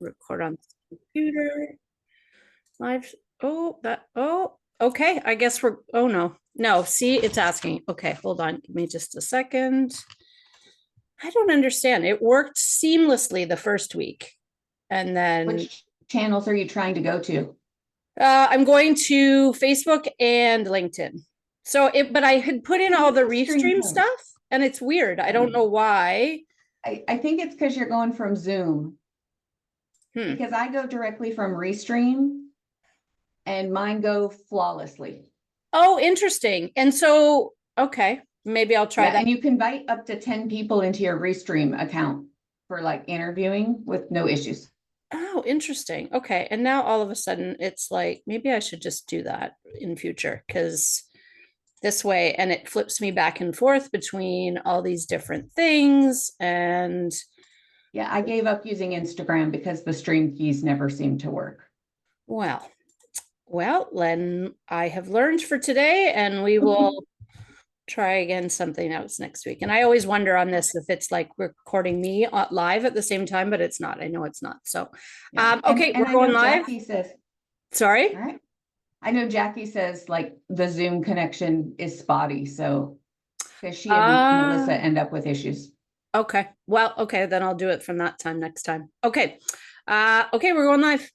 record on this computer. Live. Okay. I guess oh no, see, it's asking. Okay, hold on. Give me just a second. I don't understand. It worked seamlessly the first week. And then Which channels are you trying to go to? I'm going to Facebook and LinkedIn. But I had put in all the restream stuff and it's weird. I don't know why. I think it's because you're going from Zoom. Because I go directly from Restream and mine go flawlessly. Oh, interesting. And so, okay, maybe I'll try that. And you can invite up to 10 people into your Restream account for like interviewing with no issues. Oh, interesting. Okay. And now all of a sudden it's like, maybe I should just do that in future because this way, and it flips me back and forth between all these different things. And yeah, I gave up using Instagram because the stream keys never seemed to work. Well, then I have learned for today, and we will try again something else next week. And I always wonder on this if it's like recording me live at the same time, but it's not. I know it's not. So, yeah. Okay, and we're going live. Jackie says, sorry. All right. I know Jackie says like the Zoom connection is spotty, so because she and Melissa end up with issues. Okay. Well, okay, then I'll do it from that time next time. Okay. Okay, we're going live.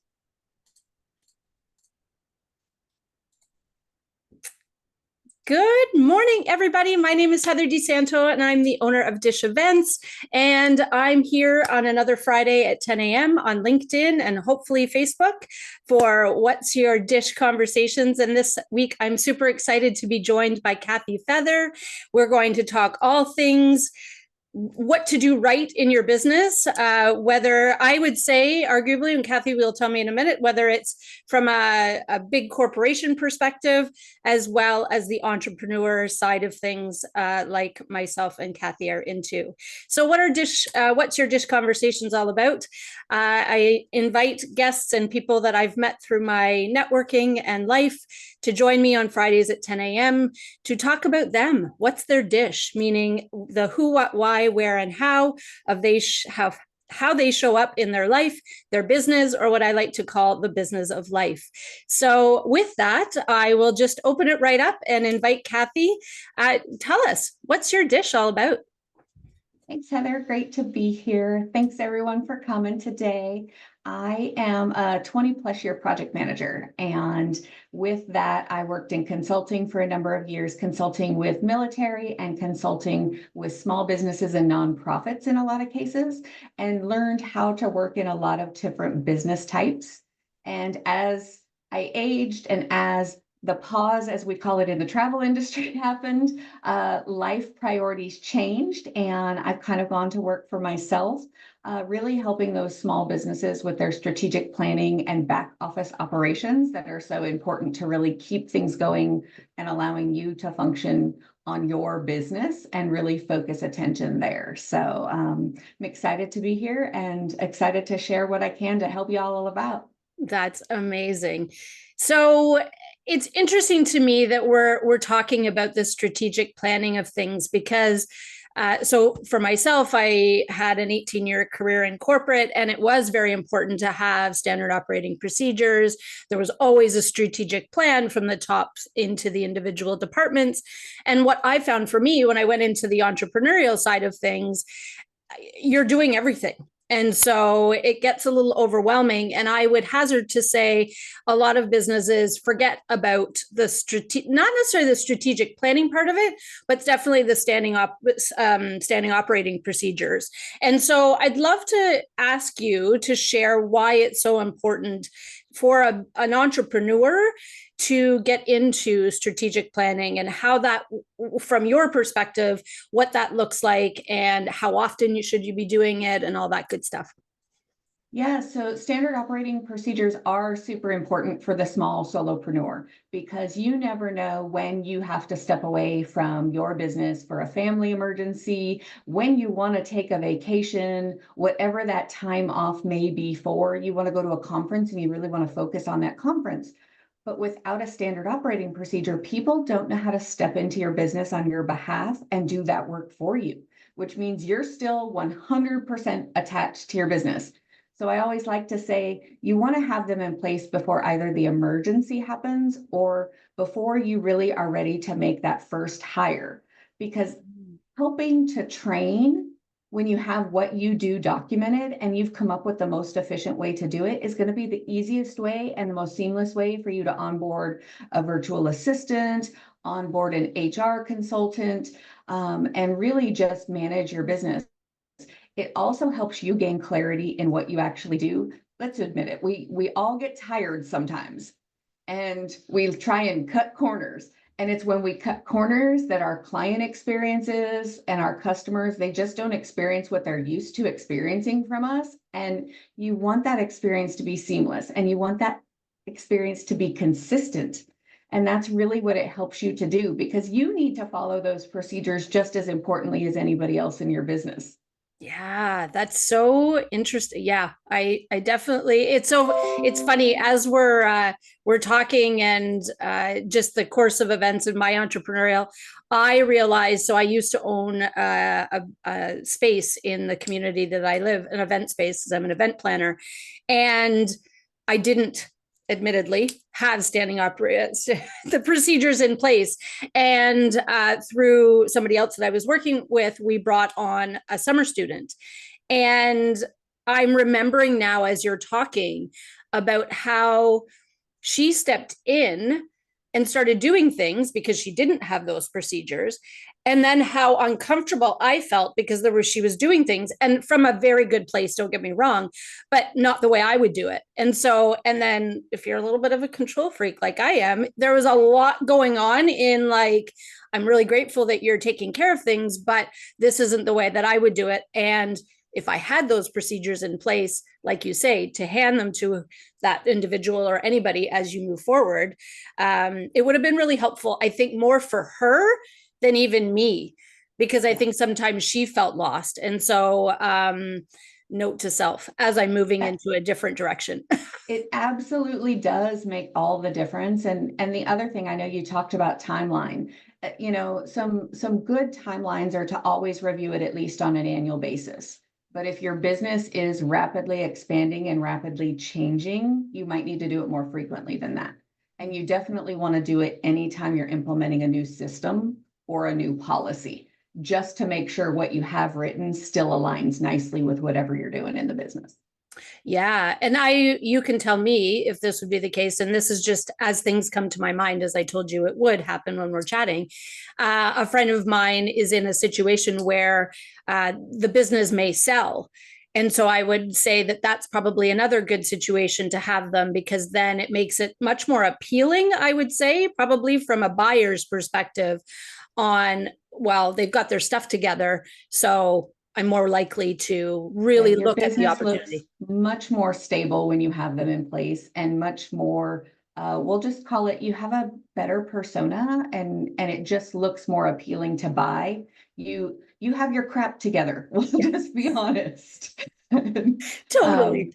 Good morning, everybody. My name is Heather DeSanto, and I'm the owner of DiSH Events. And I'm here on another Friday at 10 a.m. on LinkedIn and hopefully Facebook for What's Your DiSH Conversations. And this week, I'm super excited to be joined by Kathy Feather. We're going to talk all things what to do right in your business, whether I would say arguably, and Kathy will tell me in a minute, whether it's from a big corporation perspective, as well as the entrepreneur side of things, like myself and Kathy are into. So what's your DiSH Conversations all about? I invite guests and people that I've met through my networking and life to join me on Fridays at 10 a.m. to talk about them. What's their DiSH, meaning the who, what, why, where, and how of how they show up in their life, their business, or what I like to call the business of life. So with that, I will just open it right up and invite Kathy. Tell us, what's your DiSH all about? Thanks, Heather. Great to be here. Thanks, everyone, for coming today. I am a 20-plus year project manager, and with that, I worked in consulting for a number of years, consulting with military and consulting with small businesses and nonprofits in a lot of cases, and learned how to work in a lot of different business types. And as I aged and as the pause, as we call it in the travel industry, happened, life priorities changed, and I've kind of gone to work for myself, really helping those small businesses with their strategic planning and back office operations that are so important to really keep things going and allowing you to function on your business and really focus attention there. So I'm excited to be here and excited to share what I can to help you all about. That's amazing. So it's interesting to me that we're talking about the strategic planning of things because so for myself, I had an 18-year career in corporate, and it was very important to have standard operating procedures. There was always a strategic plan from the top into the individual departments. And what I found for me when I went into the entrepreneurial side of things, you're doing everything. And so it gets a little overwhelming. And I would hazard to say a lot of businesses forget about the not necessarily the strategic planning part of it, but definitely the standing operating procedures. And so I'd love to ask you to share why it's so important for an entrepreneur to get into strategic planning and how that, from your perspective, what that looks like and how often should you be doing it and all that good stuff. Yeah, so standard operating procedures are super important for the small solopreneur because you never know when you have to step away from your business for a family emergency, when you want to take a vacation, whatever that time off may be for. You want to go to a conference and you really want to focus on that conference. But without a standard operating procedure, people don't know how to step into your business on your behalf and do that work for you, which means you're still 100% attached to your business. So I always like to say you want to have them in place before either the emergency happens or before you really are ready to make that first hire. Because helping to train when you have what you do documented and you've come up with the most efficient way to do it is going to be the easiest way and the most seamless way for you to onboard a virtual assistant, onboard an HR consultant, and really just manage your business. It also helps you gain clarity in what you actually do. Let's admit it, we all get tired sometimes and we try and cut corners. And it's when we cut corners that our client experiences and our customers, they just don't experience what they're used to experiencing from us. And you want that experience to be seamless and you want that experience to be consistent. And that's really what it helps you to do because you need to follow those procedures just as importantly as anybody else in your business. Yeah, that's so interesting. Yeah, I definitely it's funny as we're talking and just the course of events in my entrepreneurial, I realized so I used to own a space in the community that I live, an event space, because I'm an event planner, and I didn't admittedly have standing the procedures in place, and through somebody else that I was working with, we brought on a summer student. And I'm remembering now as you're talking about how she stepped in and started doing things because she didn't have those procedures, and then how uncomfortable I felt because she was doing things and from a very good place, don't get me wrong, but not the way I would do it. And so, and then if you're a little bit of a control freak like I am, there was a lot going on in like, I'm really grateful that you're taking care of things, but this isn't the way that I would do it. And if I had those procedures in place, like you say, to hand them to that individual or anybody as you move forward, it would have been really helpful, I think, more for her than even me, because I think sometimes she felt lost. And so, note to self as I'm moving into a different direction. It absolutely does make all the difference. And the other thing, I know you talked about timeline. You know, some good timelines are to always review it at least on an annual basis. But if your business is rapidly expanding and rapidly changing, you might need to do it more frequently than that. And you definitely want to do it anytime you're implementing a new system or a new policy, just to make sure what you have written still aligns nicely with whatever you're doing in the business. Yeah. And you can tell me if this would be the case. And this is just as things come to my mind, as I told you it would happen when we're chatting. A friend of mine is in a situation where the business may sell. And so I would say that that's probably another good situation to have them, because then it makes it much more appealing, I would say, probably from a buyer's perspective on, well, they've got their stuff together. So I'm more likely to really look at the opportunity. Much more stable when you have them in place and much more, we'll just call it, you have a better persona and it just looks more appealing to buy. You have your crap together. We'll just be honest. Totally.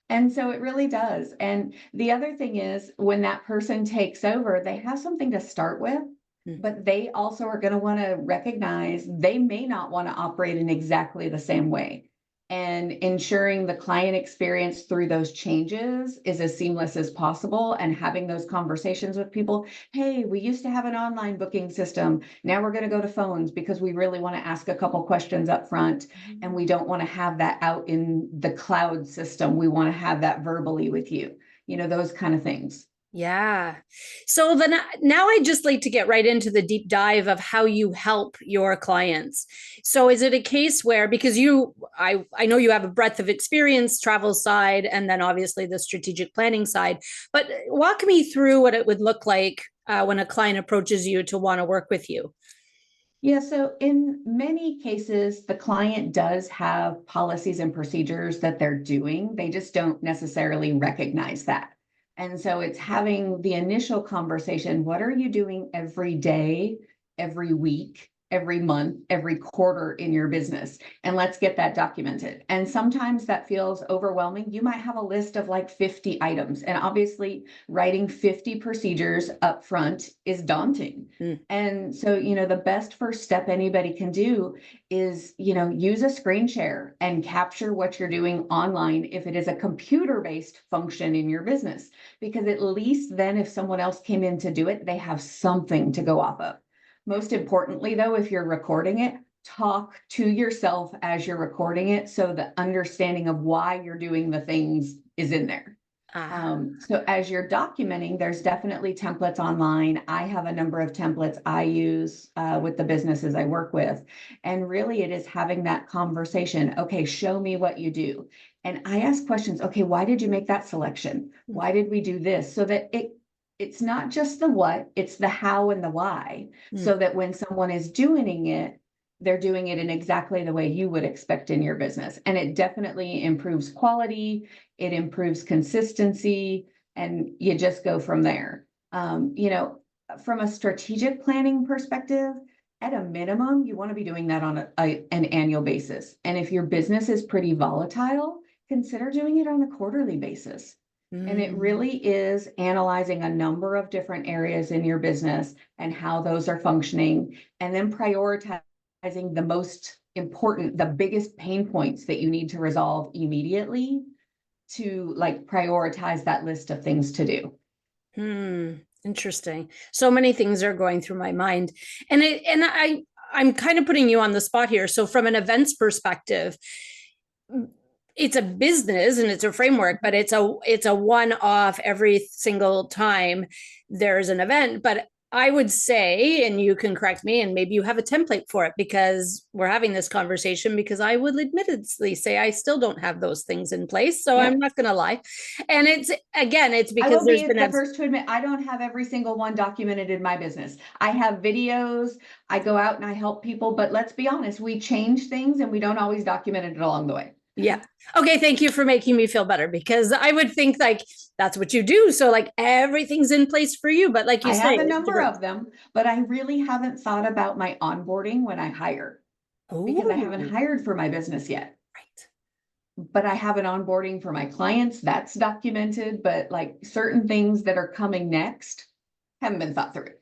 And so it really does. And the other thing is when that person takes over, they have something to start with, but they also are going to want to recognize they may not want to operate in exactly the same way. And ensuring the client experience through those changes is as seamless as possible, and having those conversations with people. Hey, we used to have an online booking system. Now we're going to go to phones because we really want to ask a couple questions up front, and we don't want to have that out in the cloud system. We want to have that verbally with you, you know, those kind of things. Yeah. So then now I just like to get right into the deep dive of how you help your clients. So is it a case where, because I know you have a breadth of experience, travel side, and then obviously the strategic planning side, but walk me through what it would look like when a client approaches you to want to work with you. Yeah, so in many cases, the client does have policies and procedures that they're doing. They just don't necessarily recognize that. And so it's having the initial conversation. What are you doing every day, every week, every month, every quarter in your business, and let's get that documented. And sometimes that feels overwhelming. You might have a list of like 50 items, and obviously writing 50 procedures up front is daunting. And so, the best first step anybody can do is, use a screen share and capture what you're doing online if it is a computer-based function in your business, because at least then if someone else came in to do it, they have something to go off of. Most importantly, though, if you're recording it, talk to yourself as you're recording it, so the understanding of why you're doing the things is in there. So as you're documenting, there's definitely templates online. I have a number of templates I use with the businesses I work with. And really it is having that conversation. Okay, show me what you do. And I ask questions. Okay, why did you make that selection? Why did we do this? So that it's not just the what, it's the how and the why. So that when someone is doing it, they're doing it in exactly the way you would expect in your business. And it definitely improves quality, it improves consistency, and you just go from there. From a strategic planning perspective, at a minimum, you want to be doing that on an annual basis. And if your business is pretty volatile, consider doing it on a quarterly basis. And it really is analyzing a number of different areas in your business and how those are functioning, and then prioritizing the most important, the biggest pain points that you need to resolve immediately to prioritize that list of things to do. Interesting. So many things are going through my mind. And I'm kind of putting you on the spot here. So from an events perspective, it's a business and it's a framework, but it's a one-off every single time there's an event. But I would say, and you can correct me, and maybe you have a template for it, because we're having this conversation, because I would admittedly say I still don't have those things in place. So I'm not going to lie. And it's because I will be the first to admit, I don't have every single one documented in my business. I have videos, I go out and I help people, but let's be honest, we change things and we don't always document it along the way. Yeah. Okay. Thank you for making me feel better, because I would think that's what you do. So everything's in place for you. But like you say, I have a number of them, but I really haven't thought about my onboarding when I hire. Because I haven't hired for my business yet. Right. But I have an onboarding for my clients that's documented, but certain things that are coming next haven't been thought through.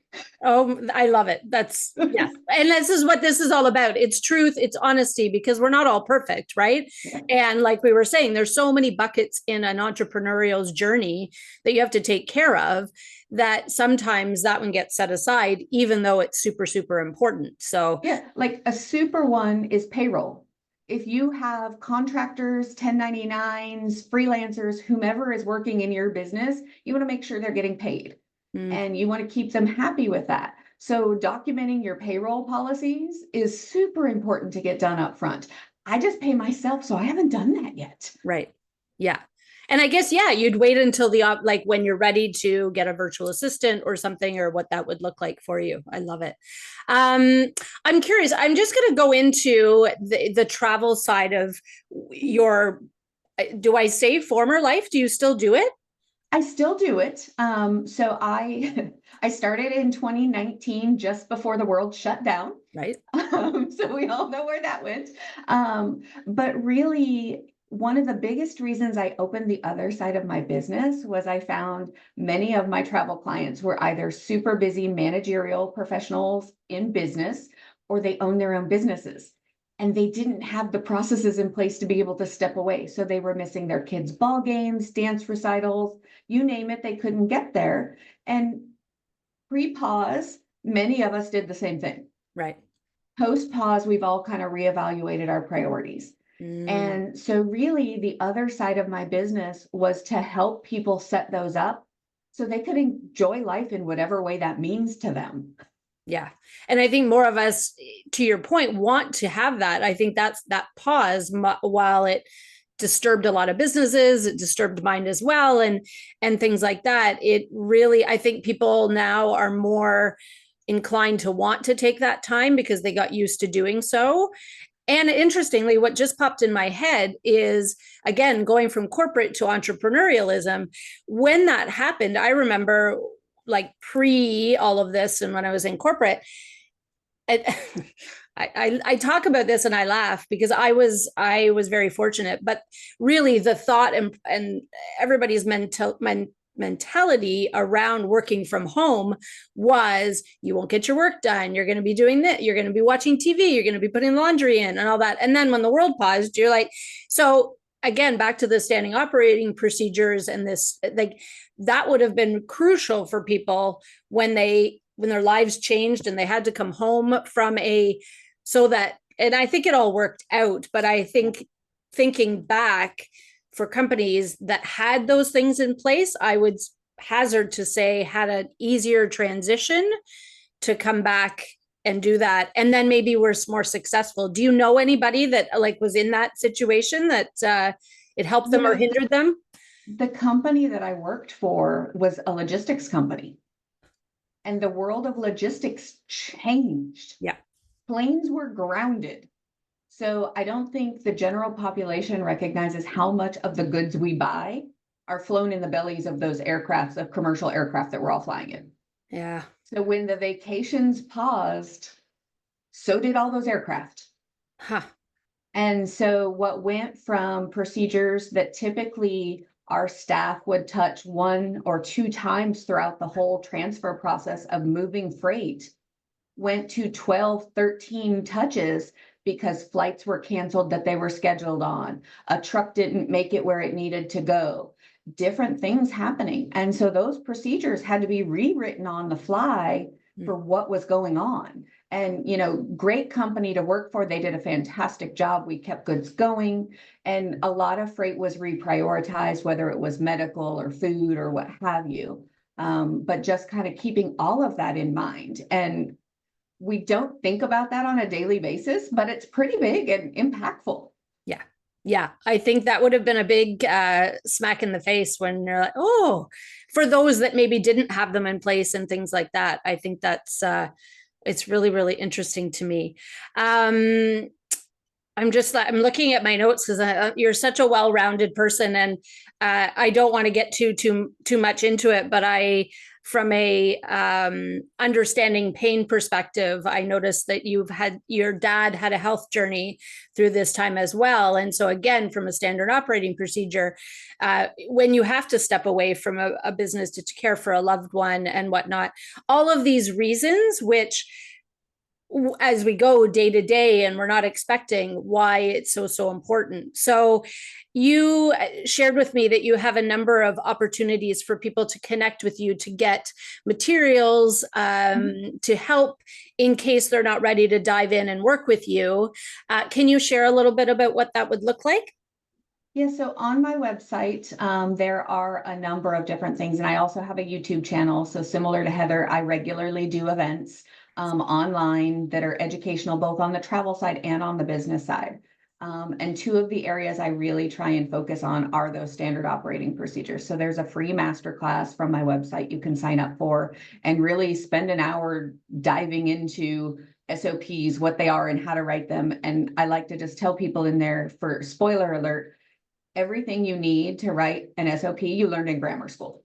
Oh, I love it. That's yeah. And this is what this is all about. It's truth, it's honesty, because we're not all perfect, right? Yeah. And like we were saying, there's so many buckets in an entrepreneurial's journey that you have to take care of, that sometimes that one gets set aside, even though it's super, super important. So yeah, a super one is payroll. If you have contractors, 1099s, freelancers, whomever is working in your business, you want to make sure they're getting paid. And you want to keep them happy with that. So documenting your payroll policies is super important to get done up front. I just pay myself, so I haven't done that yet. Right. Yeah. And I guess, you'd wait until when you're ready to get a virtual assistant or something, or what that would look like for you. I love it. I'm curious. I'm just going to go into the travel side of your, do I say former life? Do you still do it? I still do it. So I started in 2019, just before the world shut down. Right. So we all know where that went. But really, one of the biggest reasons I opened the other side of my business was I found many of my travel clients were either super busy managerial professionals in business, or they own their own businesses. And they didn't have the processes in place to be able to step away. So they were missing their kids' ball games, dance recitals, you name it, they couldn't get there. And pre-pause, many of us did the same thing. Right. Post-pause, we've all kind of reevaluated our priorities. And so really the other side of my business was to help people set those up so they could enjoy life in whatever way that means to them. Yeah. And I think more of us, to your point, want to have that. I think that's that pause, while it disturbed a lot of businesses, it disturbed mine as well. And things like that. It really, I think people now are more inclined to want to take that time because they got used to doing so. And interestingly, what just popped in my head is, again, going from corporate to entrepreneurialism. When that happened, I remember pre all of this, and when I was in corporate, I, I talk about this and I laugh because I was very fortunate, but really the thought and everybody's mentality around working from home was you won't get your work done. You're going to be doing that. You're going to be watching TV. You're going to be putting laundry in and all that. And then when the world paused, you're like, so again, back to the standing operating procedures and this, like that would have been crucial for people when their lives changed and they had to come home from so that, and I think it all worked out, but I think thinking back for companies that had those things in place, I would hazard to say had an easier transition to come back and do that, and then maybe we're more successful. Do you know anybody that like was in that situation that it helped them or hindered them? The company that I worked for was a logistics company, and the world of logistics changed. Yeah. Planes were grounded. So I don't think the general population recognizes how much of the goods we buy are flown in the bellies of those aircrafts, of commercial aircraft that we're all flying in. Yeah. So when the vacations paused, so did all those aircraft. Huh. And so what went from procedures that typically our staff would touch 1 or 2 times throughout the whole transfer process of moving freight went to 12, 13 touches because flights were canceled that they were scheduled on. A truck didn't make it where it needed to go. Different things happening. And so those procedures had to be rewritten on the fly for what was going on. And, great company to work for. They did a fantastic job. We kept goods going. And a lot of freight was reprioritized, whether it was medical or food or what have you. But just kind of keeping all of that in mind. And we don't think about that on a daily basis, but it's pretty big and impactful. Yeah. Yeah. I think that would have been a big smack in the face when you're like, oh, for those that maybe didn't have them in place and things like that. I think that's, it's really, really interesting to me. I'm looking at my notes because you're such a well-rounded person, and I don't want to get too much into it. But from a understanding pain perspective, I noticed that your dad had a health journey through this time as well. And so again, from a standard operating procedure, when you have to step away from a business to care for a loved one and whatnot, all of these reasons, which as we go day to day and we're not expecting, why it's so important. So you shared with me that you have a number of opportunities for people to connect with you to get materials to help in case they're not ready to dive in and work with you. Can you share a little bit about what that would look like? Yeah, so on my website, there are a number of different things. And I also have a YouTube channel. So similar to Heather, I regularly do events online that are educational, both on the travel side and on the business side. And 2 of the areas I really try and focus on are those standard operating procedures. So there's a free masterclass from my website you can sign up for and really spend an hour diving into SOPs, what they are and how to write them. And I like to just tell people in there, for spoiler alert, everything you need to write an SOP you learned in grammar school.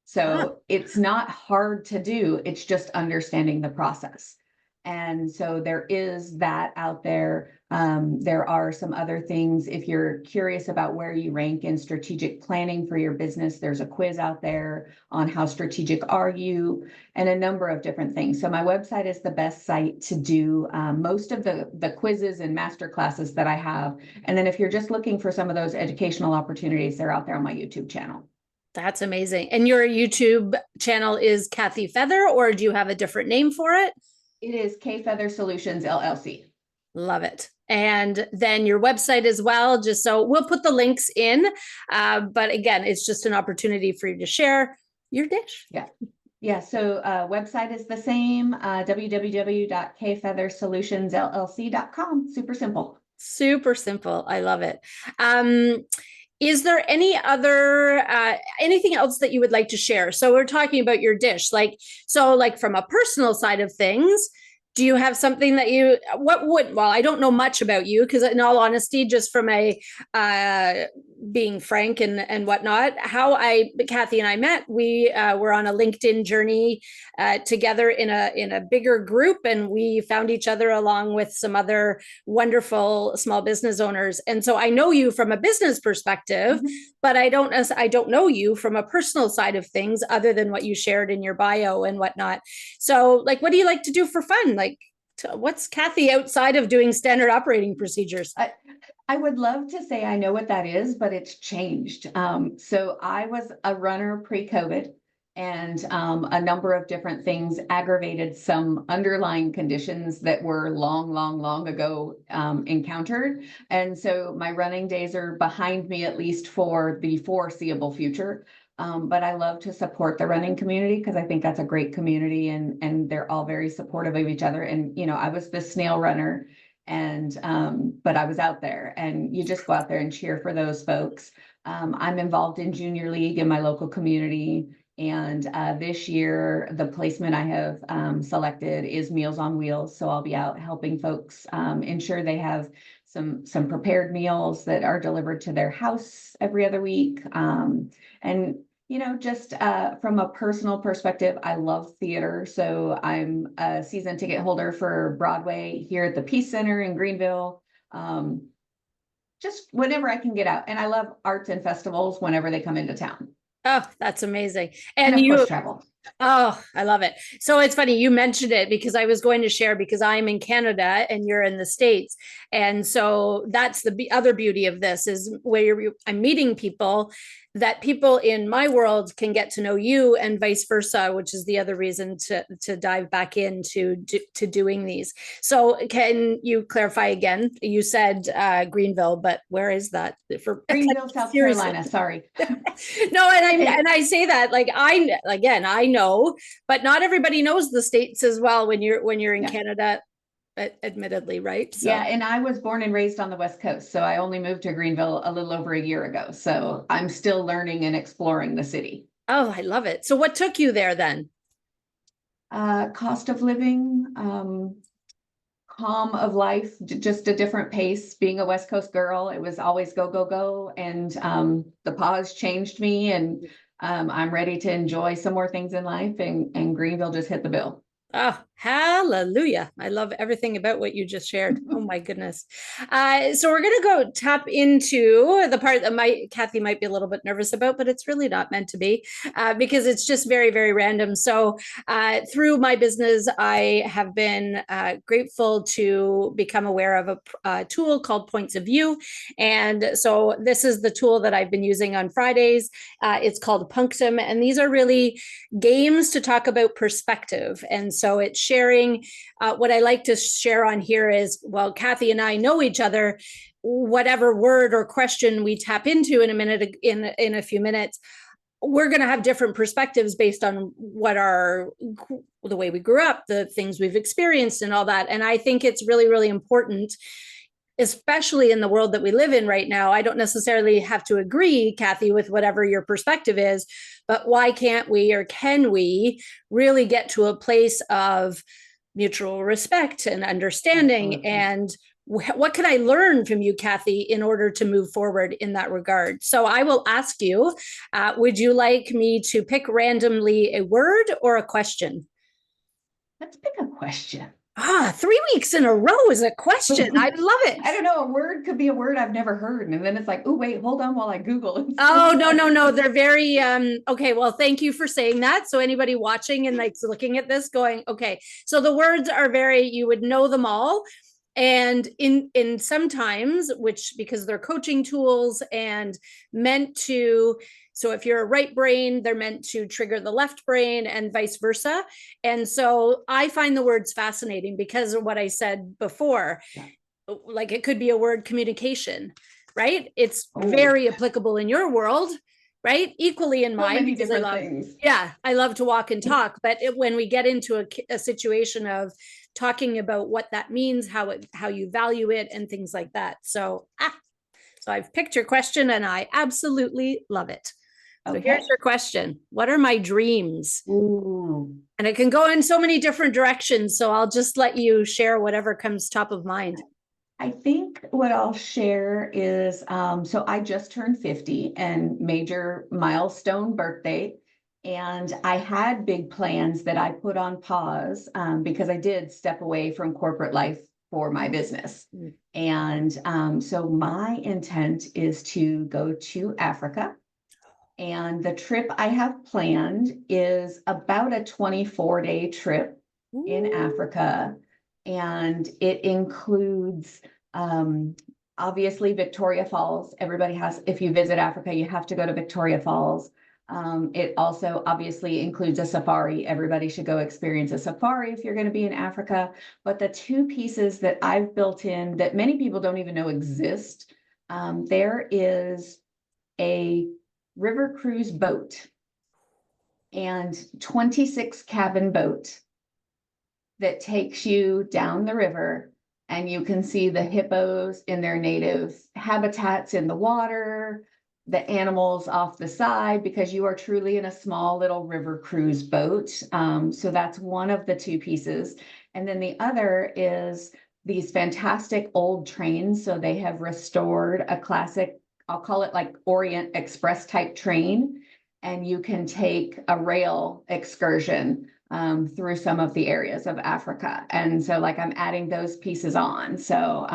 So it's not hard to do. It's just understanding the process. And so there is that out there. There are some other things. If you're curious about where you rank in strategic planning for your business, there's a quiz out there on how strategic are you, and a number of different things. So my website is the best site to do most of the quizzes and master classes that I have. And then if you're just looking for some of those educational opportunities, they're out there on my YouTube channel. That's amazing. And your YouTube channel is Kathy Feather, or do you have a different name for it? It is K Feather Solutions, LLC. Love it. And then your website as well, just so we'll put the links in. But again, it's just an opportunity for you to share your dish. Yeah. Yeah. So website is the same, www.kfeathersolutionsllc.com. Super simple. Super simple. I love it. Is there any other anything else that you would like to share? So we're talking about your dish, like from a personal side of things, do you have something that well, I don't know much about you because in all honesty, just from a being frank and whatnot, Kathy and I met, we were on a LinkedIn journey together in a bigger group, and we found each other along with some other wonderful small business owners. And so I know you from a business perspective, but I don't know you from a personal side of things other than what you shared in your bio and whatnot. So, like, what do you like to do for fun? Like, what's Kathy outside of doing standard operating procedures? I would love to say I know what that is, but it's changed. So I was a runner pre-COVID, and a number of different things aggravated some underlying conditions that were long ago encountered. And so my running days are behind me, at least for the foreseeable future. But I love to support the running community because I think that's a great community, and they're all very supportive of each other. And, you know, I was the snail runner, and but I was out there, and you just go out there and cheer for those folks. I'm involved in junior league in my local community, and this year the placement I have selected is Meals on Wheels. So I'll be out helping folks ensure they have some prepared meals that are delivered to their house every other week. And you know, just from a personal perspective, I love theater. So I'm a season ticket holder for Broadway here at the Peace Center in Greenville. Just whenever I can get out. And I love arts and festivals whenever they come into town. Oh, that's amazing. And of course, travel. Oh, I love it. So it's funny you mentioned it because I was going to share, because I'm in Canada and you're in the States. And so that's the other beauty of this, is where I'm meeting people, that people in my world can get to know you, and vice versa, which is the other reason to dive back into to doing these. So can you clarify again? You said Greenville, but where is that? For Greenville, South Carolina. Sorry. No, and I say that like I know, but not everybody knows the States as well when you're in Canada, admittedly, right? So. Yeah, and I was born and raised on the West Coast, so I only moved to Greenville a little over a year ago. So I'm still learning and exploring the city. Oh, I love it. So what took you there then? Cost of living, calm of life, just a different pace. Being a West Coast girl, it was always go, go, go. And the pause changed me, and I'm ready to enjoy some more things in life, and Greenville just hit the bill. Oh, hallelujah. I love everything about what you just shared. Oh my goodness. So we're going to go tap into the part that Kathy might be a little bit nervous about, but it's really not meant to be because it's just very, very random. So through my business, I have been grateful to become aware of a tool called Points of View. And so this is the tool that I've been using on Fridays. It's called Punctum. And these are really games to talk about perspective. And so it's sharing. What I like to share on here is, well, Kathy and I know each other. Whatever word or question we tap into in a minute, in a few minutes, we're going to have different perspectives based on the way we grew up, the things we've experienced, and all that. And I think it's really, really important, especially in the world that we live in right now. I don't necessarily have to agree, Kathy, with whatever your perspective is, but why can't we, or can we really get to a place of mutual respect and understanding? Absolutely. And what can I learn from you, Kathy, in order to move forward in that regard? So I will ask you, would you like me to pick randomly a word or a question? Let's pick a question. 3 weeks in a row is a question. I love it. I don't know. A word could be a word I've never heard. And then it's like, oh, wait, hold on while I Google. Oh, no. They're very, okay. Well, thank you for saying that. So anybody watching and like looking at this going, okay. So the words are you would know them all. And in sometimes, which because they're coaching tools and meant to, so if you're a right brain, they're meant to trigger the left brain and vice versa. And so I find the words fascinating because of what I said before. Like it could be a word, communication, right? It's very applicable in your world, right? Equally in mine, because I love to walk and talk. But when we get into a situation of talking about what that means, how you value it, and things like that. So I've picked your question, and I absolutely love it. So here's your question. What are my dreams? Ooh. And it can go in so many different directions. So I'll just let you share whatever comes top of mind. I think what I'll share is, so I just turned 50 and major milestone birthday. And I had big plans that I put on pause because I did step away from corporate life for my business. Mm. And so my intent is to go to Africa. And the trip I have planned is about a 24-day trip in Ooh. Africa. And it includes obviously Victoria Falls. Everybody has, if you visit Africa, you have to go to Victoria Falls. It also obviously includes a safari. Everybody should go experience a safari if you're going to be in Africa. But the two pieces that I've built in that many people don't even know exist, there is a river cruise boat and 26 cabin boat that takes you down the river, and you can see the hippos in their native habitats in the water, the animals off the side, because you are truly in a small little river cruise boat. So that's one of the two pieces. And then the other is these fantastic old trains. So they have restored a classic, I'll call it like Orient Express type train, and you can take a rail excursion through some of the areas of Africa. And so like I'm adding those pieces on. So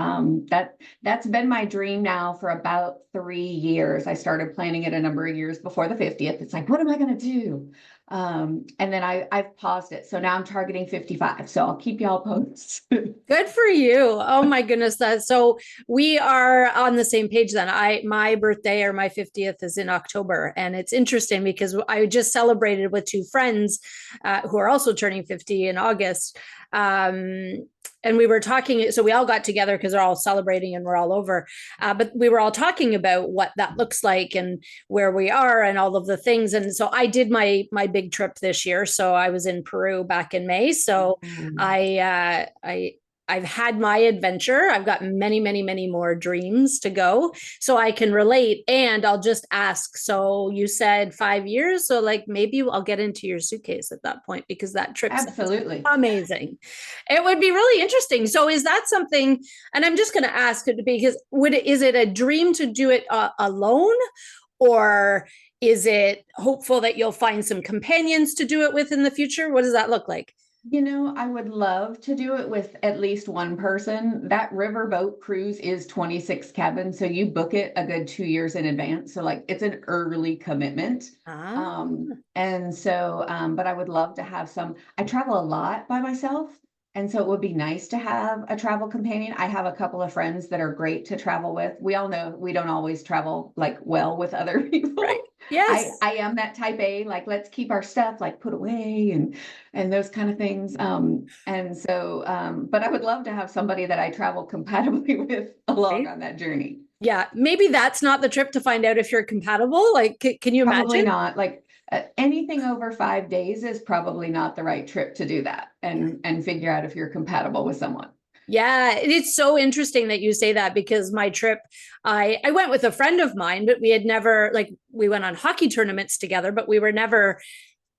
that's been my dream now for about 3 years. I started planning it a number of years before the 50th. It's like, what am I going to do? And then I've paused it. So now I'm targeting 55. So I'll keep y'all posted. Good for you. Oh my goodness. That so we are on the same page then. My birthday or my 50th is in October. And it's interesting because I just celebrated with two friends who are also turning 50 in August. And we were talking, so we all got together because they're all celebrating and we're all over. But we were all talking about what that looks like and where we are and all of the things. And so I did my big trip this year. So I was in Peru back in May. So I've had my adventure. I've got many, many, many more dreams to go. So I can relate. And I'll just ask. So you said 5 years. So like maybe I'll get into your suitcase at that point because that trip sounds Absolutely. amazing. It would be really interesting. So is that something, and I'm just going to ask it because is it a dream to do it alone, or is it hopeful that you'll find some companions to do it with in the future? What does that look like? I would love to do it with at least one person. That riverboat cruise is 26 cabins, so you book it a good 2 years in advance. So like it's an early commitment. Ah, And so, but I would love to have some. I travel a lot by myself, and so it would be nice to have a travel companion. I have a couple of friends that are great to travel with. We all know we don't always travel like well with other right. people. I Yes. I am that type A, like let's keep our stuff like put away and those kind of things. And so, but I would love to have somebody that I travel compatibly with along Right. on that journey. Yeah. Maybe that's not the trip to find out if you're compatible. Like, can you Probably imagine? not. Like anything over 5 days is probably not the right trip to do that and figure out if you're compatible with someone. Yeah, it's so interesting that you say that because my trip, I went with a friend of mine, but we had never like we went on hockey tournaments together, but we were never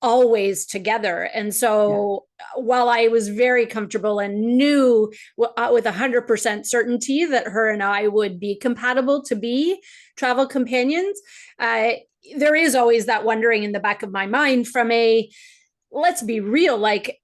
always together. And Yeah. so while I was very comfortable and knew with 100% certainty that her and I would be compatible to be travel companions, there is always that wondering in the back of my mind from a, let's be real, like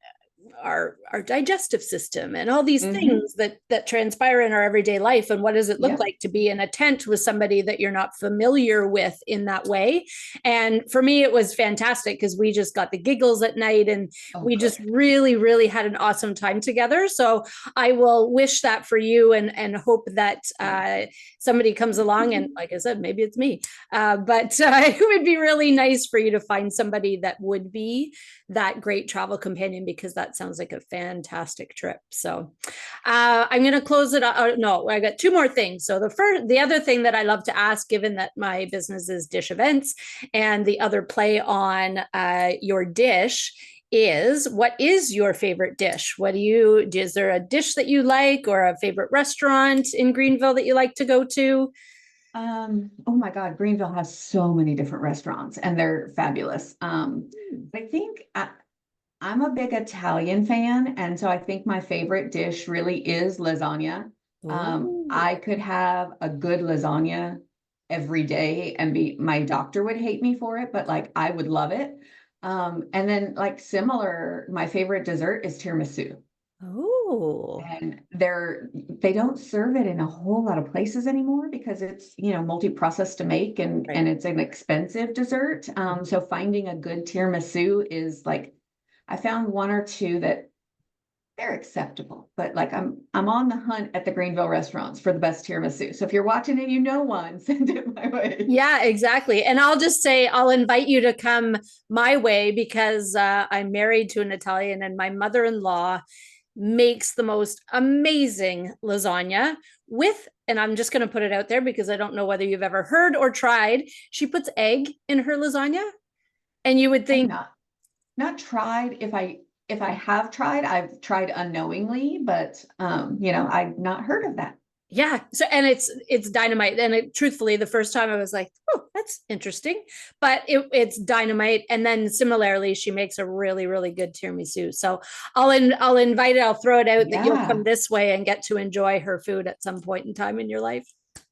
our digestive system and all these Mm-hmm. things that transpire in our everyday life, and what does it look Yep. like to be in a tent with somebody that you're not familiar with in that way. And for me it was fantastic because we just got the giggles at night and Oh, we just good. really had an awesome time together. So I will wish that for you and hope that somebody comes along, and like I said, maybe it's me, but it would be really nice for you to find somebody that would be that great travel companion because that sounds like a fantastic trip. So I'm going to close it. No, I got two more things. So the other thing that I love to ask, given that my business is DiSH Events, and the other play on your dish is, what is your favorite dish? Is there a dish that you like or a favorite restaurant in Greenville that you like to go to? Oh my God, Greenville has so many different restaurants and they're fabulous. I think I'm a big Italian fan, and so I think my favorite dish really is lasagna. Oh, I could have a good lasagna every day and my doctor would hate me for it, but like I would love it. And then like similar, my favorite dessert is tiramisu. oh, And they don't serve it in a whole lot of places anymore because it's, multi-processed to make right. and it's an expensive dessert. So finding a good tiramisu is like I found one or two that they're acceptable, but like I'm on the hunt at the Greenville restaurants for the best tiramisu. So if you're watching and you know one, send it my way. Yeah, exactly. And I'll just say, I'll invite you to come my way because I'm married to an Italian and my mother-in-law makes the most amazing lasagna with, and I'm just going to put it out there because I don't know whether you've ever heard or tried, she puts egg in her lasagna. And you would I've think, not tried. If I have tried, I've tried unknowingly, but I've not heard of that. yeah. So, and it's dynamite. And truthfully, the first time I was like, oh, that's interesting, but it's dynamite. And then similarly, she makes a really, really good tiramisu. So I'll invite it. I'll throw it out that you'll come Yeah, this way and get to enjoy her food at some point in time in your life.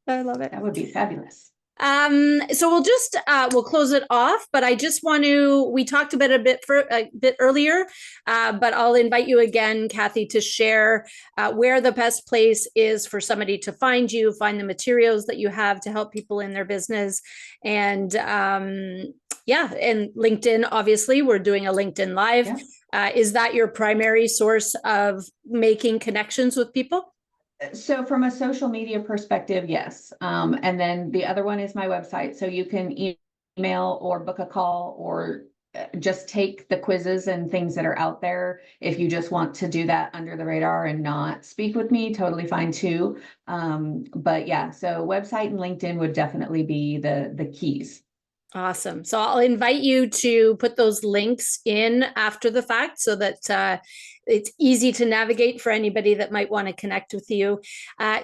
I love it. that would be fabulous. So we'll close it off, but I just want to, we talked about a bit earlier, but I'll invite you again, Kathy, to share where the best place is for somebody to find you, find the materials that you have to help people in their business. And yeah, and LinkedIn, obviously, we're doing a LinkedIn Live. Yeah. Is that your primary source of making connections with people? So from a social media perspective, yes. And then the other one is my website. So you can email or book a call or just take the quizzes and things that are out there. If you just want to do that under the radar and not speak with me, totally fine too. But yeah, so website and LinkedIn would definitely be the keys. Awesome. So I'll invite you to put those links in after the fact so that it's easy to navigate for anybody that might want to connect with you.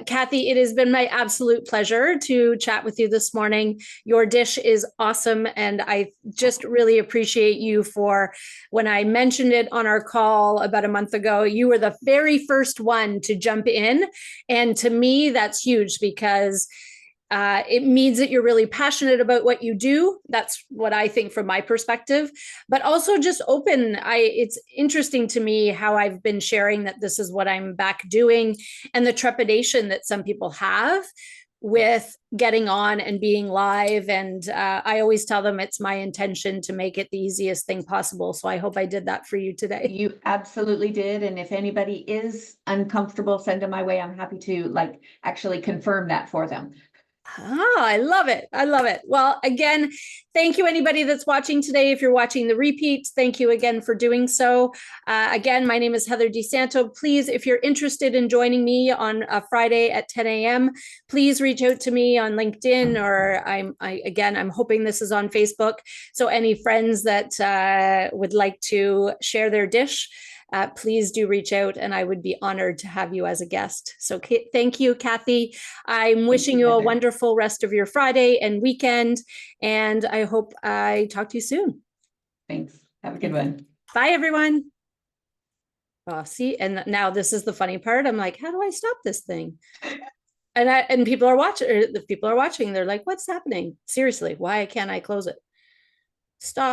Kathy, it has been my absolute pleasure to chat with you this morning. Your dish is awesome. And I just really appreciate you for when I mentioned it on our call about a month ago, you were the very first one to jump in. And to me, that's huge because it means that you're really passionate about what you do. That's what I think from my perspective, but also just open. It's interesting to me how I've been sharing that this is what I'm back doing and the trepidation that some people have with getting on and being live. And I always tell them it's my intention to make it the easiest thing possible. So I hope I did that for you today. You absolutely did. And if anybody is uncomfortable, send them my way. I'm happy to like actually confirm that for them. Oh, I love it. I love it. Well, again, thank you, anybody that's watching today. If you're watching the repeat, thank you again for doing so. Again, my name is Heather DeSanto. Please, if you're interested in joining me on a Friday at 10 a.m., please reach out to me on LinkedIn or I'm hoping this is on Facebook. So any friends that would like to share their dish, please do reach out and I would be honored to have you as a guest. So thank you, Kathy. I'm Thank wishing you, you a Heather. wonderful rest of your Friday and weekend. And I hope I talk to you soon. Thanks. Have a good Thanks. one. Bye, everyone. Oh, see, and now this is the funny part. I'm like, how do I stop this thing? And people are watching. The people are watching. They're like, what's happening? Seriously, why can't I close it? Stop.